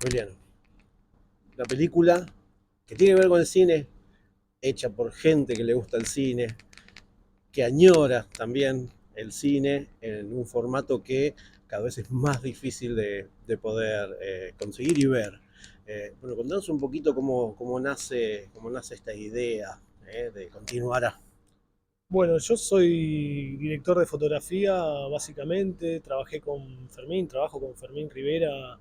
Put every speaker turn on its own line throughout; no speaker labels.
Juliano, la película que tiene que ver con el cine, hecha por gente que le gusta el cine, que añora también el cine en un formato que cada vez es más difícil de poder conseguir y ver. Bueno, contanos un poquito cómo nace esta idea de continuar a...
Bueno, yo soy director de fotografía, básicamente. Trabajo con Fermín Rivera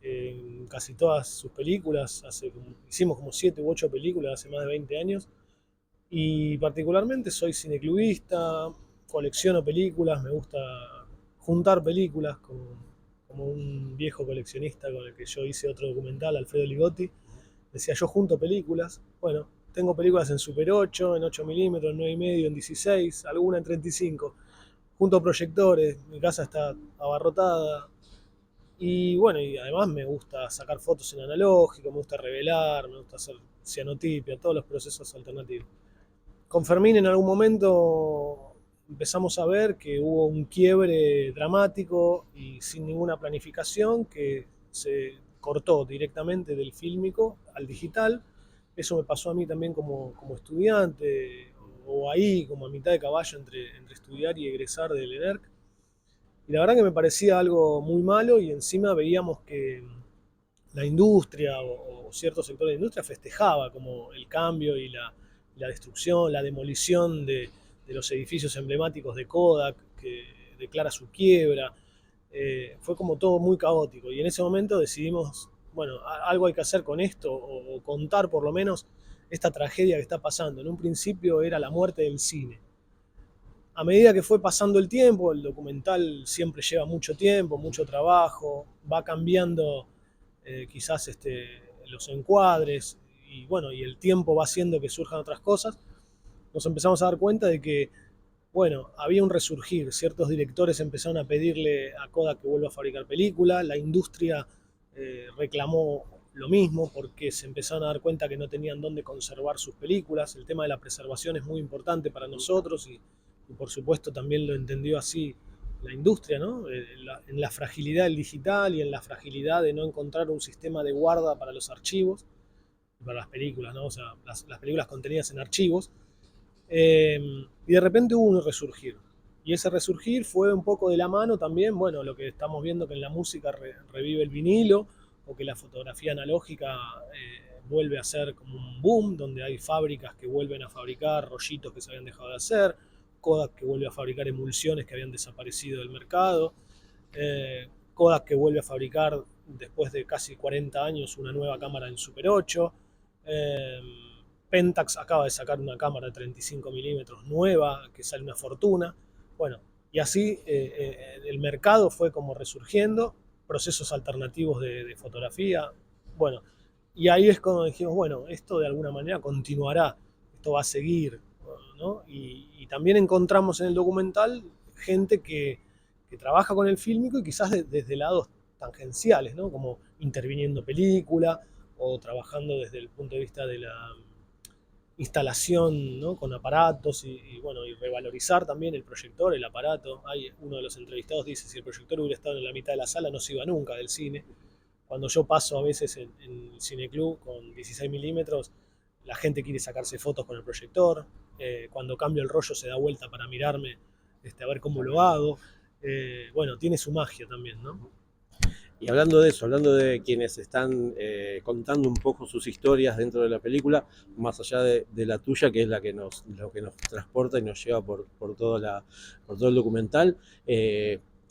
en casi todas sus películas. Hicimos como 7 u 8 películas hace más de 20 años. Y particularmente soy cineclubista, colecciono películas, me gusta juntar películas como un viejo coleccionista con el que yo hice otro documental, Alfredo Ligotti. Decía, yo junto películas. Bueno, tengo películas en Super 8, en 8 milímetros, en 9,5, en 16, alguna en 35. Junto proyectores, mi casa está abarrotada. Y bueno, y además me gusta sacar fotos en analógico, me gusta revelar, me gusta hacer cianotipia, todos los procesos alternativos. Con Fermín en algún momento empezamos a ver que hubo un quiebre dramático y sin ninguna planificación que se cortó directamente del fílmico al digital. Eso me pasó a mí también como estudiante, o ahí como a mitad de caballo entre estudiar y egresar del ENERC. Y la verdad que me parecía algo muy malo y encima veíamos que la industria o cierto sector de la industria festejaba como el cambio y la destrucción, la demolición de los edificios emblemáticos de Kodak, que declara su quiebra. Fue como todo muy caótico y en ese momento decidimos, bueno, algo hay que hacer con esto o contar por lo menos esta tragedia que está pasando. En un principio era la muerte del cine. A medida que fue pasando el tiempo, el documental siempre lleva mucho tiempo, mucho trabajo, va cambiando quizás los encuadres y bueno, y el tiempo va haciendo que surjan otras cosas, nos empezamos a dar cuenta de que, bueno, había un resurgir, ciertos directores empezaron a pedirle a Kodak que vuelva a fabricar películas, la industria reclamó lo mismo porque se empezaron a dar cuenta que no tenían dónde conservar sus películas, el tema de la preservación es muy importante para nosotros y por supuesto también lo entendió así la industria, ¿no? En la fragilidad del digital y en la fragilidad de no encontrar un sistema de guarda para los archivos, para las películas, ¿no? O sea, las películas contenidas en archivos. Y de repente hubo un resurgir. Y ese resurgir fue un poco de la mano también, bueno, lo que estamos viendo que en la música revive el vinilo, o que la fotografía analógica vuelve a ser como un boom, donde hay fábricas que vuelven a fabricar rollitos que se habían dejado de hacer, Kodak que vuelve a fabricar emulsiones que habían desaparecido del mercado, Kodak que vuelve a fabricar después de casi 40 años una nueva cámara en Super 8, eh, Pentax acaba de sacar una cámara de 35 milímetros nueva que sale una fortuna. Bueno, y así el mercado fue como resurgiendo, procesos alternativos de fotografía. Bueno, y ahí es cuando dijimos, bueno, esto de alguna manera continuará, esto va a seguir, ¿no? Y también encontramos en el documental gente que trabaja con el fílmico y quizás desde lados tangenciales, ¿no? Como interviniendo película o trabajando desde el punto de vista de la instalación, ¿no? Con aparatos bueno, y revalorizar también el proyector, el aparato. Hay uno de los entrevistados dice, si el proyector hubiera estado en la mitad de la sala no se iba nunca del cine. Cuando yo paso a veces en el cineclub con 16 milímetros, la gente quiere sacarse fotos con el proyector. Cuando cambio el rollo se da vuelta para mirarme a ver cómo lo hago. Bueno, tiene su magia también, ¿no?
Y hablando de eso, hablando de quienes están contando un poco sus historias dentro de la película, más allá de la tuya, que es lo que nos transporta y nos lleva por todo el documental,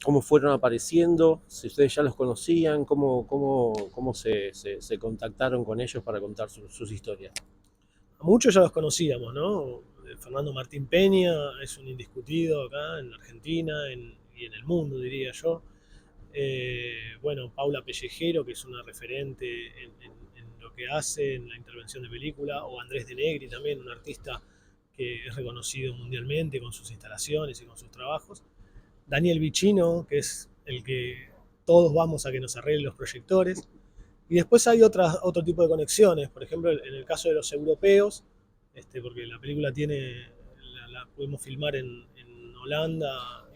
cómo fueron apareciendo, si ustedes ya los conocían, cómo se contactaron con ellos para contar sus historias.
A muchos ya los conocíamos, ¿no? Fernando Martín Peña es un indiscutido acá en Argentina y en el mundo, diría yo. Bueno, Paula Pellejero, que es una referente en lo que hace en la intervención de película, o Andrés de Negri también, un artista que es reconocido mundialmente con sus instalaciones y con sus trabajos. Daniel Vicino, que es el que todos vamos a que nos arregle los proyectores. Y después hay otro tipo de conexiones, por ejemplo, en el caso de los europeos, porque la película la pudimos filmar en Holanda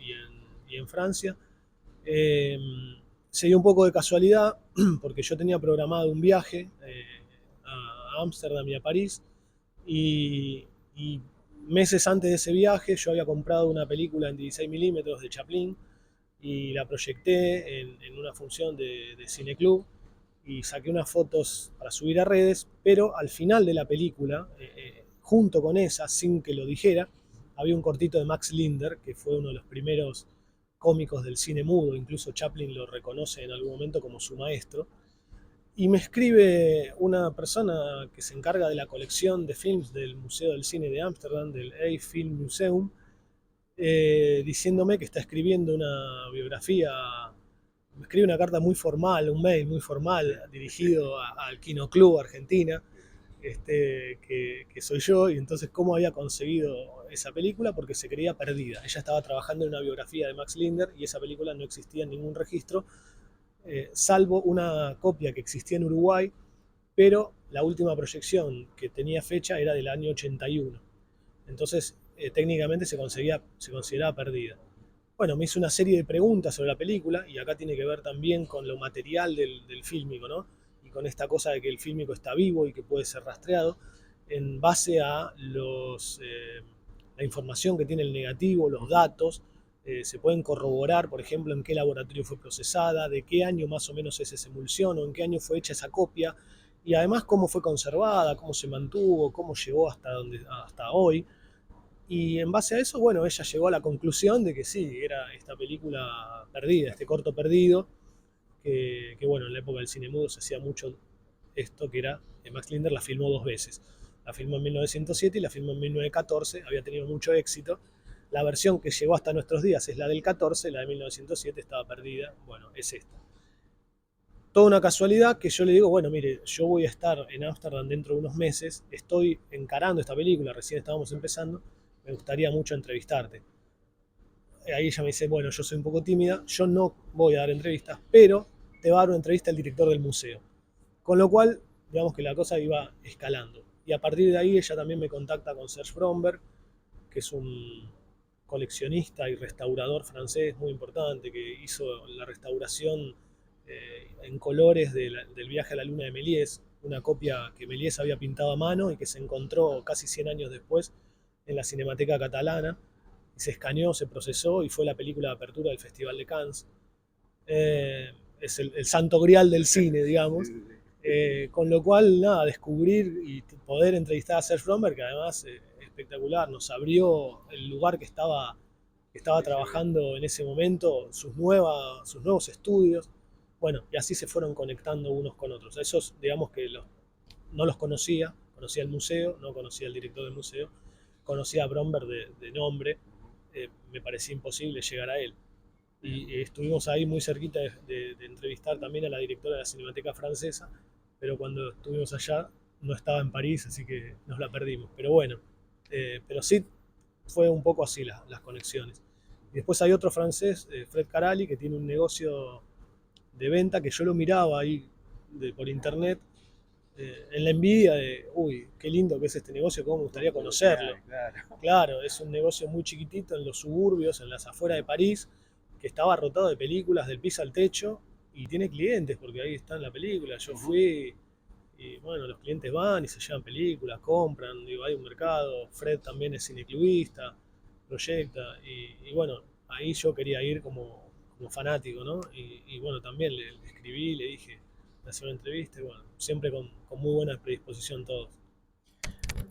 y en Francia, eh, se dio un poco de casualidad porque yo tenía programado un viaje a Ámsterdam y a París y meses antes de ese viaje yo había comprado una película en 16 milímetros de Chaplin y la proyecté en una función de Cineclub y saqué unas fotos para subir a redes, pero al final de la película, junto con esa, sin que lo dijera, había un cortito de Max Linder, que fue uno de los primeros cómicos del cine mudo, incluso Chaplin lo reconoce en algún momento como su maestro, y me escribe una persona que se encarga de la colección de films del Museo del Cine de Ámsterdam, del EI Film Museum, diciéndome que está escribiendo una biografía, me escribe una carta muy formal, un mail muy formal dirigido al Kino Club Argentina, que soy yo, y entonces cómo había conseguido esa película, porque se creía perdida. Ella estaba trabajando en una biografía de Max Linder y esa película no existía en ningún registro, salvo una copia que existía en Uruguay, pero la última proyección que tenía fecha era del año 81. Entonces, técnicamente se consideraba perdida. Bueno, me hizo una serie de preguntas sobre la película y acá tiene que ver también con lo material del fílmico, ¿no? Y con esta cosa de que el fílmico está vivo y que puede ser rastreado en base a la información que tiene el negativo, los datos, se pueden corroborar, por ejemplo, en qué laboratorio fue procesada, de qué año más o menos es esa emulsión o en qué año fue hecha esa copia, y además cómo fue conservada, cómo se mantuvo, cómo llegó hasta hoy. Y en base a eso, bueno, ella llegó a la conclusión de que sí, era esta película perdida, este corto perdido, que bueno, en la época del cine mudo se hacía mucho esto, que era, Max Linder la filmó dos veces. La filmó en 1907 y la filmó en 1914, había tenido mucho éxito. La versión que llegó hasta nuestros días es la del 14, la de 1907 estaba perdida, bueno, es esta. Toda una casualidad que yo le digo, bueno, mire, yo voy a estar en Ámsterdam dentro de unos meses, estoy encarando esta película, recién estábamos empezando, me gustaría mucho entrevistarte. Ahí ella me dice, bueno, yo soy un poco tímida, yo no voy a dar entrevistas, pero te va a dar una entrevista el director del museo. Con lo cual, digamos que la cosa iba escalando. Y a partir de ahí ella también me contacta con Serge Bromberg, que es un coleccionista y restaurador francés muy importante, que hizo la restauración en colores del viaje a la luna de Méliès, una copia que Méliès había pintado a mano y que se encontró casi 100 años después en la Cinemateca Catalana, y se escaneó, se procesó y fue la película de apertura del Festival de Cannes. Es el santo grial del cine, digamos. Con lo cual, nada, descubrir y poder entrevistar a Serge Bromberg, que además espectacular, nos abrió el lugar que estaba trabajando en ese momento, sus nuevos estudios. Bueno, y así se fueron conectando unos con otros. A esos, digamos que no los conocía, conocía el museo, no conocía al director del museo, conocía a Bromberg de nombre, me parecía imposible llegar a él. Y estuvimos ahí muy cerquita de entrevistar también a la directora de la Cinemateca Francesa, pero cuando estuvimos allá no estaba en París, así que nos la perdimos. Pero bueno, pero sí fue un poco así las conexiones. Y después hay otro francés, Fred Carali, que tiene un negocio de venta que yo lo miraba ahí por internet, en la envidia de, uy, qué lindo que es este negocio, cómo me gustaría conocerlo. Claro, es un negocio muy chiquitito en los suburbios, en las afueras de París, que está abarrotado de películas del piso al techo y tiene clientes, porque ahí está en la película. Yo fui y bueno, los clientes van y se llevan películas, compran, digo, hay un mercado. Fred también es cineclubista, proyecta, y bueno, ahí yo quería ir como fanático, ¿no? Y bueno, también le escribí, le dije, le hacía una entrevista, y bueno, siempre con muy buena predisposición todos.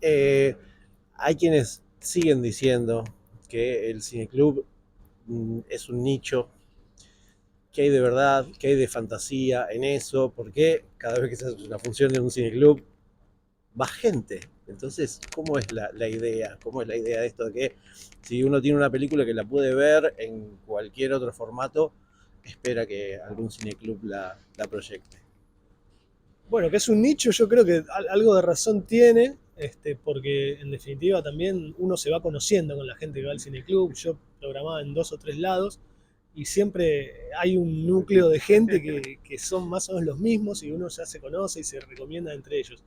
Hay quienes siguen diciendo que el cineclub es un nicho, que hay de verdad, que hay de fantasía en eso, porque cada vez que se hace una función de un cineclub va gente. Entonces, ¿cómo es la idea? ¿Cómo es la idea de esto de que si uno tiene una película que la puede ver en cualquier otro formato, espera que algún cineclub la proyecte?
Bueno, que es un nicho, yo creo que algo de razón tiene, porque en definitiva también uno se va conociendo con la gente que va al cineclub. Yo programaba en 2 o 3 lados y siempre hay un núcleo de gente que son más o menos los mismos y uno ya se conoce y se recomienda entre ellos.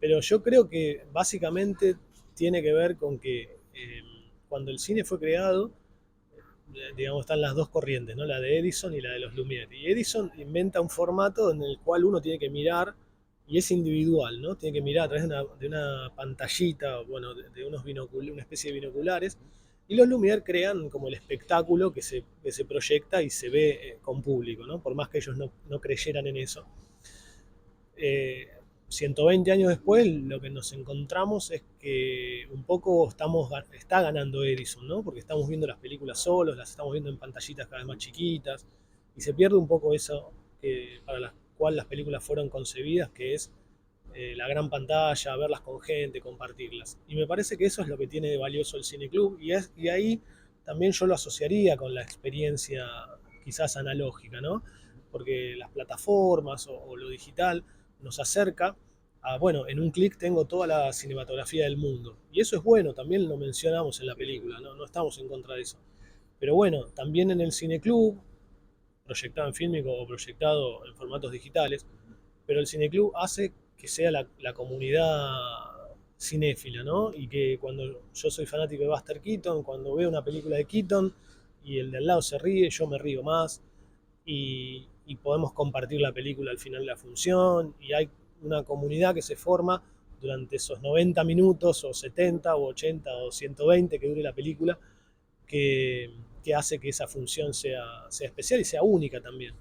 Pero yo creo que básicamente tiene que ver con que cuando el cine fue creado, digamos, están las dos corrientes, ¿no? La de Edison y la de los Lumière. Y Edison inventa un formato en el cual uno tiene que mirar, y es individual, ¿no? Tiene que mirar a través de una pantallita, bueno, de unos una especie de binoculares, y los Lumière crean como el espectáculo que se proyecta y se ve con público, ¿no? Por más que ellos no creyeran en eso. 120 años después, lo que nos encontramos es que un poco está ganando Edison, ¿no? Porque estamos viendo las películas solos, las estamos viendo en pantallitas cada vez más chiquitas, y se pierde un poco eso para la cual las películas fueron concebidas, que es la gran pantalla, verlas con gente, compartirlas. Y me parece que eso es lo que tiene de valioso el cineclub, y ahí también yo lo asociaría con la experiencia quizás analógica, ¿no? Porque las plataformas o lo digital nos acerca a, bueno, en un clic tengo toda la cinematografía del mundo. Y eso es bueno, también lo mencionamos en la película, no estamos en contra de eso. Pero bueno, también en el cineclub, proyectado en fílmico o proyectado en formatos digitales, pero el cineclub hace que sea la comunidad cinéfila, ¿no? Y que cuando yo soy fanático de Buster Keaton, cuando veo una película de Keaton y el de al lado se ríe, yo me río más, y podemos compartir la película al final de la función, y hay una comunidad que se forma durante esos 90 minutos, o 70, o 80, o 120 que dure la película, que hace que esa función sea especial y sea única también.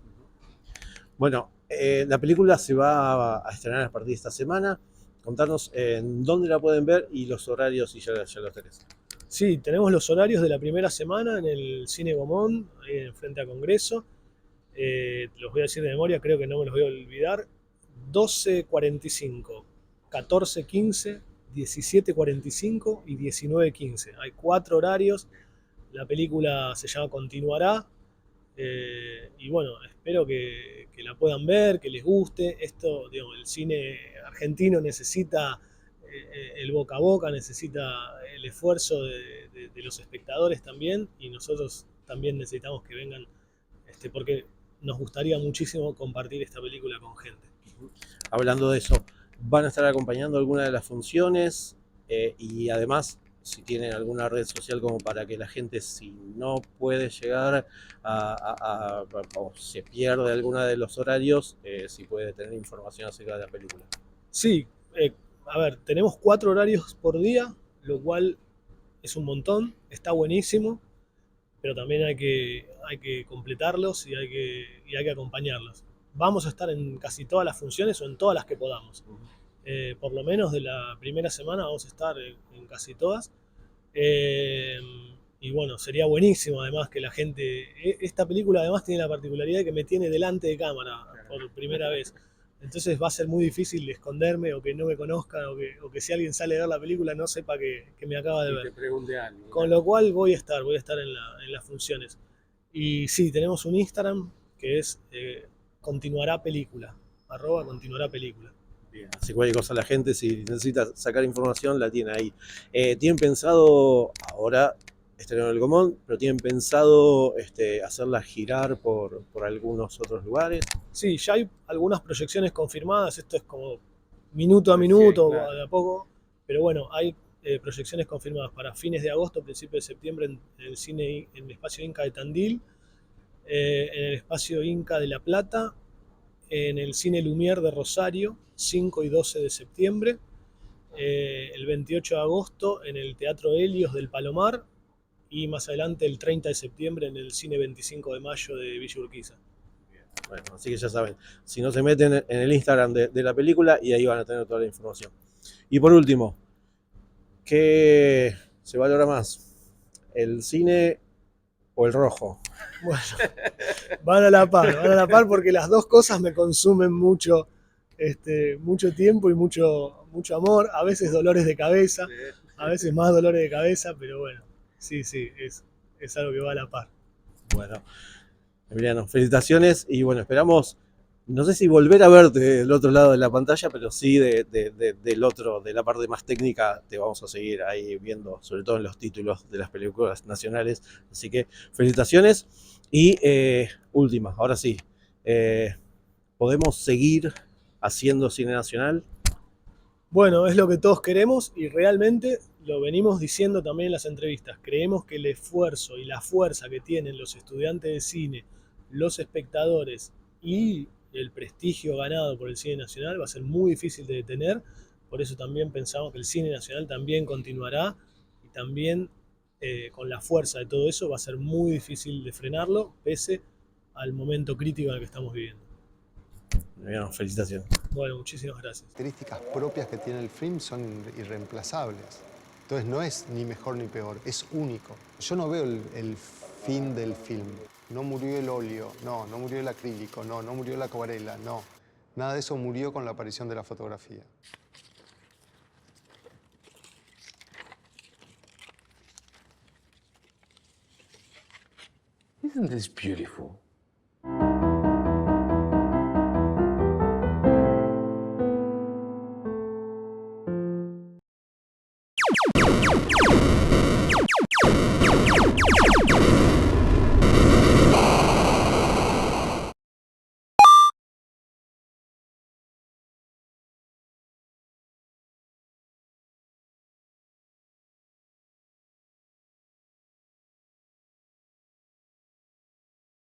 Bueno, la película se va a estrenar a partir de esta semana. Contarnos en dónde la pueden ver y los horarios, si ya los tenés.
Sí, tenemos los horarios de la primera semana en el Cine Gomón, frente a Congreso. Los voy a decir de memoria, creo que no me los voy a olvidar. 12:45, 14:15, 17:45 y 19:15. Hay 4 horarios. La película se llama Continuará. Y bueno, espero que la puedan ver, que les guste. Esto, digamos, el cine argentino necesita el boca a boca, necesita el esfuerzo de los espectadores también, y nosotros también necesitamos que vengan, porque nos gustaría muchísimo compartir esta película con gente.
Hablando de eso, ¿van a estar acompañando alguna de las funciones? Y además, si tienen alguna red social como para que la gente, si no puede llegar o se pierde alguna de los horarios, si puede tener información acerca de la película.
Sí, a ver, tenemos 4 horarios por día, lo cual es un montón, está buenísimo, pero también hay que completarlos y hay que acompañarlos. Vamos a estar en casi todas las funciones o en todas las que podamos. Por lo menos de la primera semana vamos a estar en casi todas. Y bueno, sería buenísimo además que la gente... Esta película además tiene la particularidad de que me tiene delante de cámara por primera vez. Entonces va a ser muy difícil esconderme, o que no me conozcan, o que si alguien sale a ver la película no sepa que me acaba de ver.
Te pregunte algo.
Con lo cual voy a estar en las funciones. Y sí, tenemos un Instagram que es continuará película, @continuará película.
Bien, así cualquier cosa la gente, si necesita sacar información, la tiene ahí. ¿Tienen pensado, ahora estrenaron el Gomón, pero tienen pensado hacerla girar por algunos otros lugares?
Sí, ya hay algunas proyecciones confirmadas, esto es como minuto a minuto,
claro.
de a poco, pero bueno, hay proyecciones confirmadas para fines de agosto, principios de septiembre en el cine, en el espacio Inca de Tandil, en el espacio Inca de La Plata, en el cine Lumière de Rosario, 5 y 12 de septiembre, el 28 de agosto en el Teatro Helios del Palomar, y más adelante el 30 de septiembre en el cine 25 de mayo de Villa Urquiza.
Bueno, así que ya saben, si no se meten en el Instagram de la película, y ahí van a tener toda la información. Y por último, ¿qué se valora más? ¿El cine o el rojo?
Bueno, van a la par, porque las dos cosas me consumen mucho, mucho tiempo y mucho amor, a veces dolores de cabeza, a veces más dolores de cabeza, pero bueno, sí, es algo que va a la par.
Bueno, Emiliano, felicitaciones, y bueno, esperamos, no sé si volver a verte del otro lado de la pantalla, pero sí del otro, de la parte más técnica, te vamos a seguir ahí viendo, sobre todo en los títulos de las películas nacionales. Así que felicitaciones. Y última, ahora sí, ¿podemos seguir haciendo cine nacional?
Bueno, es lo que todos queremos, y realmente lo venimos diciendo también en las entrevistas, creemos que el esfuerzo y la fuerza que tienen los estudiantes de cine, los espectadores y el prestigio ganado por el cine nacional va a ser muy difícil de detener, por eso también pensamos que el cine nacional también continuará y también con la fuerza de todo eso va a ser muy difícil de frenarlo, pese al momento crítico en el que estamos viviendo.
Bueno, felicitaciones.
Bueno, muchísimas gracias.
Las características propias que tiene el film son irreemplazables. Entonces no es ni mejor ni peor, es único. Yo no veo el fin del film. No murió el óleo, no murió el acrílico, no murió la acuarela, no. Nada de eso murió con la aparición de la fotografía.
Isn't this beautiful?